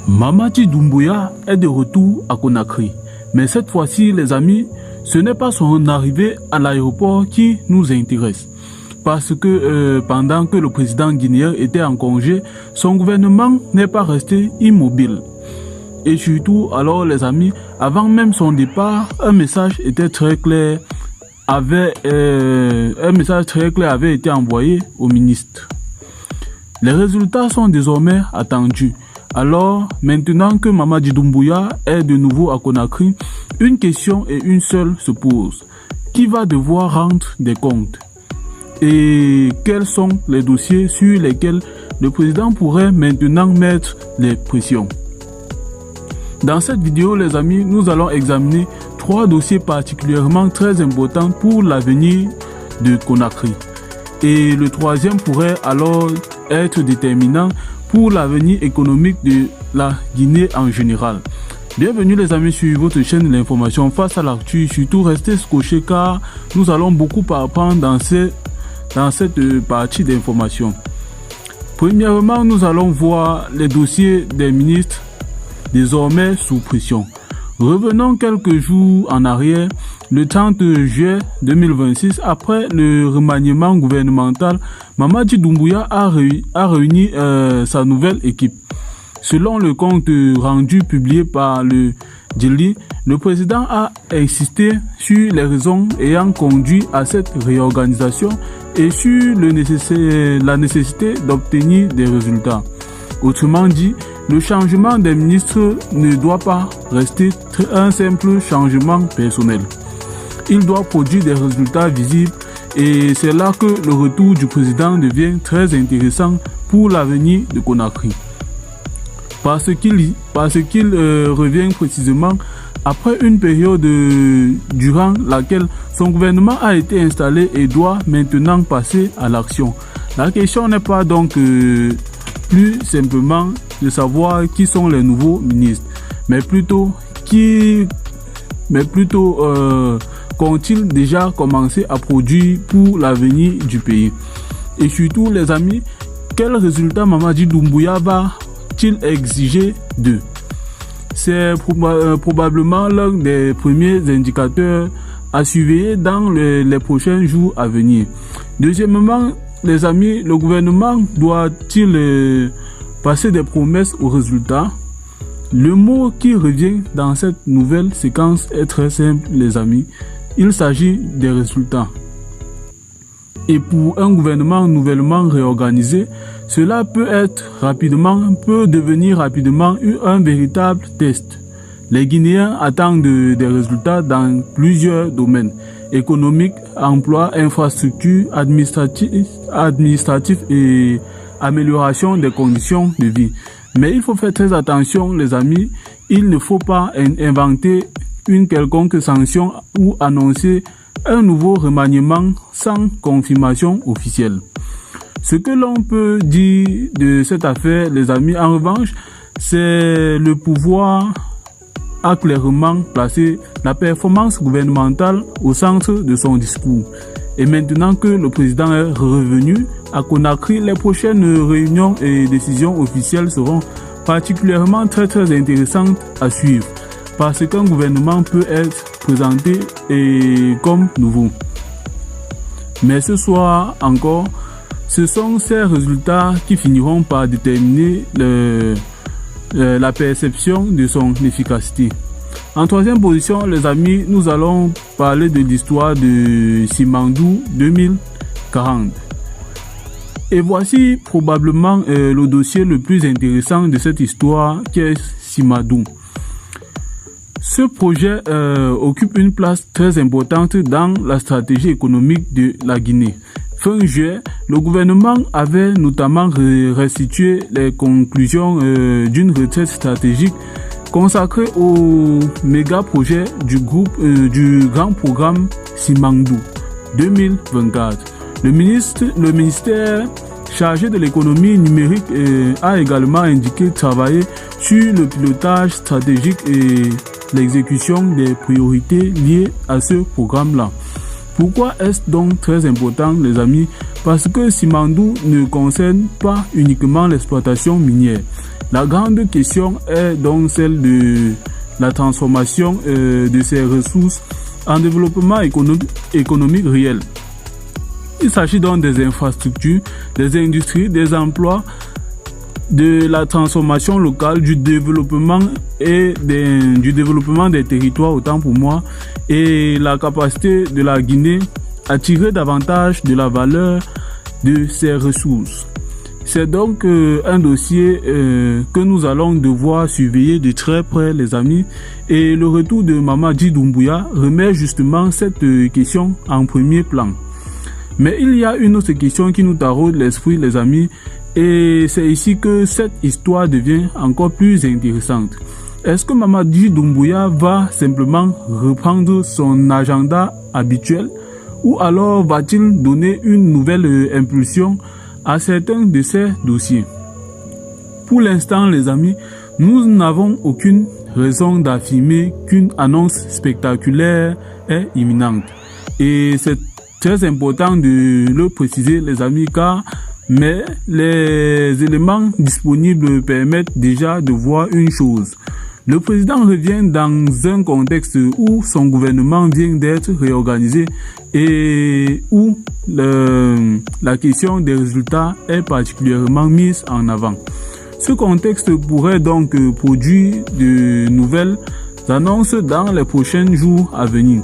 Mamadi Doumbouya est de retour à Conakry. Mais cette fois-ci, les amis, ce n'est pas son arrivée à l'aéroport qui nous intéresse. Parce que pendant que le président guinéen était en congé, son gouvernement n'est pas resté immobile. Et surtout, alors les amis, avant même son départ, un message très clair avait été envoyé au ministre. Les résultats sont désormais attendus. Alors, maintenant que Mamadi Doumbouya est de nouveau à Conakry, une question et une seule se pose. Qui va devoir rendre des comptes? Et quels sont les dossiers sur lesquels le président pourrait maintenant mettre les pressions? Dans cette vidéo, les amis, nous allons examiner 3 dossiers particulièrement très importants pour l'avenir de Conakry. Et le troisième pourrait alors être déterminant pour l'avenir économique de la Guinée en général. Bienvenue les amis sur votre chaîne L'Information Face à l'actu. Surtout restez scotchés car nous allons beaucoup apprendre dans cette partie d'information. Premièrement, nous allons voir les dossiers des ministres désormais sous pression. Revenons quelques jours en arrière, le 30 juillet 2026, après le remaniement gouvernemental, Mamadi Doumbouya a réuni sa nouvelle équipe. Selon le compte rendu publié par le Djeli, le président a insisté sur les raisons ayant conduit à cette réorganisation et sur la nécessité d'obtenir des résultats. Autrement dit, le changement des ministres ne doit pas rester un simple changement personnel. Il doit produire des résultats visibles et c'est là que le retour du président devient très intéressant pour l'avenir de Conakry. Parce qu'il revient précisément après une période durant laquelle son gouvernement a été installé et doit maintenant passer à l'action. La question n'est pas donc plus simplement de savoir qui sont les nouveaux ministres, mais plutôt qu'ont-ils déjà commencé à produire pour l'avenir du pays. Et surtout les amis, quels résultats Mamadi Doumbouya va-t-il exiger d'eux? C'est probablement l'un des premiers indicateurs à surveiller dans les prochains jours à venir. Deuxièmement, les amis, le gouvernement doit-il passer des promesses aux résultats? Le mot qui revient dans cette nouvelle séquence est très simple, les amis. Il s'agit des résultats. Et pour un gouvernement nouvellement réorganisé, cela peut devenir rapidement un véritable test. Les Guinéens attendent des résultats dans plusieurs domaines: économique, emploi, infrastructure, administratif et amélioration des conditions de vie. Mais il faut faire très attention les amis, il ne faut pas inventer une quelconque sanction ou annoncer un nouveau remaniement sans confirmation officielle. Ce que l'on peut dire de cette affaire, les amis, en revanche, c'est le pouvoir a clairement placé la performance gouvernementale au centre de son discours. Et maintenant que le président est revenu à Conakry, les prochaines réunions et décisions officielles seront particulièrement très intéressantes à suivre, parce qu'un gouvernement peut être présenté comme nouveau. Mais ce soir encore, ce sont ces résultats qui finiront par déterminer la perception de son efficacité. En troisième position, les amis, nous allons parler de l'histoire de Simandou 2040. Et voici probablement le dossier le plus intéressant de cette histoire qui est Simandou. Ce projet occupe une place très importante dans la stratégie économique de la Guinée. Fin juillet, le gouvernement avait notamment restitué les conclusions d'une retraite stratégique consacrée au méga projet du grand programme Simandou 2024. Le ministère chargé de l'économie numérique a également indiqué travailler sur le pilotage stratégique et l'exécution des priorités liées à ce programme-là. Pourquoi est-ce donc très important, les amis? Parce que Simandou ne concerne pas uniquement l'exploitation minière. La grande question est donc celle de la transformation de ces ressources en développement économique réel. Il s'agit donc des infrastructures, des industries, des emplois, de la transformation locale, du développement des territoires, autant pour moi, et la capacité de la Guinée à tirer davantage de la valeur de ses ressources. C'est donc un dossier que nous allons devoir surveiller de très près, les amis, et le retour de Mamadi Doumbouya remet justement cette question en premier plan. Mais il y a une autre question qui nous taraude l'esprit, les amis, et c'est ici que cette histoire devient encore plus intéressante. Est-ce que Mamadi Doumbouya va simplement reprendre son agenda habituel ou alors va-t-il donner une nouvelle impulsion à certains de ces dossiers? Pour l'instant, les amis, nous n'avons aucune raison d'affirmer qu'une annonce spectaculaire est imminente. Et c'est très important de le préciser, les amis, mais les éléments disponibles permettent déjà de voir une chose. Le président revient dans un contexte où son gouvernement vient d'être réorganisé et où la question des résultats est particulièrement mise en avant. Ce contexte pourrait donc produire de nouvelles annonces dans les prochains jours à venir.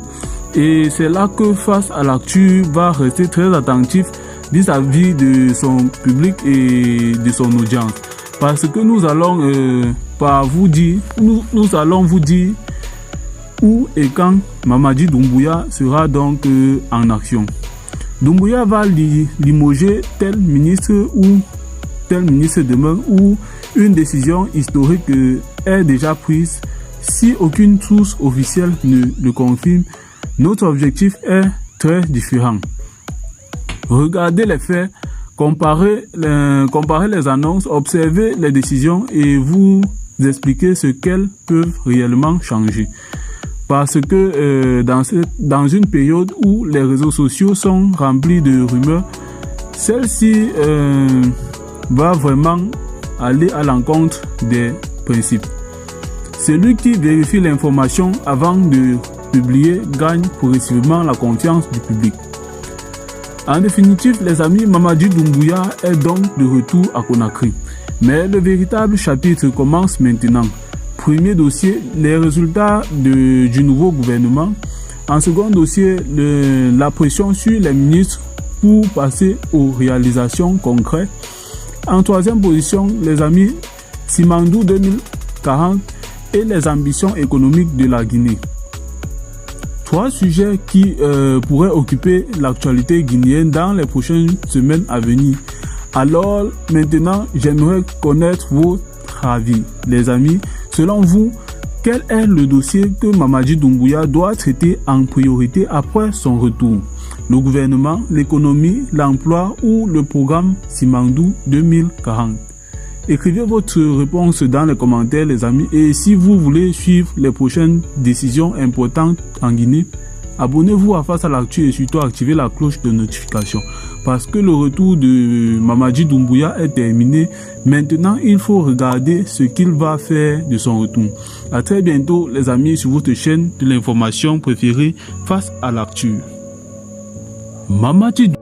Et c'est là que Face à l'actu va rester très attentif vis-à-vis de son public et de son audience. Parce que nous allons nous allons vous dire où et quand Mamadi Doumbouya sera donc en action. Doumbouya va limoger tel ministre demeure ou une décision historique est déjà prise. Si aucune source officielle ne le confirme, notre objectif est très différent. Regardez les faits, comparez les annonces, observez les décisions et vous expliquez ce qu'elles peuvent réellement changer. Parce que dans une période où les réseaux sociaux sont remplis de rumeurs, celle-ci va vraiment aller à l'encontre des principes. Celui qui vérifie l'information avant de publier gagne progressivement la confiance du public. En définitive, les amis, Mamadi Doumbouya est donc de retour à Conakry. Mais le véritable chapitre commence maintenant. Premier dossier, les résultats du nouveau gouvernement. En second dossier, la pression sur les ministres pour passer aux réalisations concrètes. En troisième position, les amis, Simandou 2040 et les ambitions économiques de la Guinée. Trois sujets qui pourraient occuper l'actualité guinéenne dans les prochaines semaines à venir. Alors maintenant, j'aimerais connaître votre avis, les amis. Selon vous, quel est le dossier que Mamadi Doumbouya doit traiter en priorité après son retour? Le gouvernement, l'économie, l'emploi ou le programme Simandou 2040? Écrivez votre réponse dans les commentaires, les amis. Et si vous voulez suivre les prochaines décisions importantes en Guinée, abonnez-vous à Face à l'actu et surtout activez la cloche de notification. Parce que le retour de Mamadi Doumbouya est terminé. Maintenant, il faut regarder ce qu'il va faire de son retour. À très bientôt, les amis, sur votre chaîne de l'information préférée, Face à l'actu. Mamadi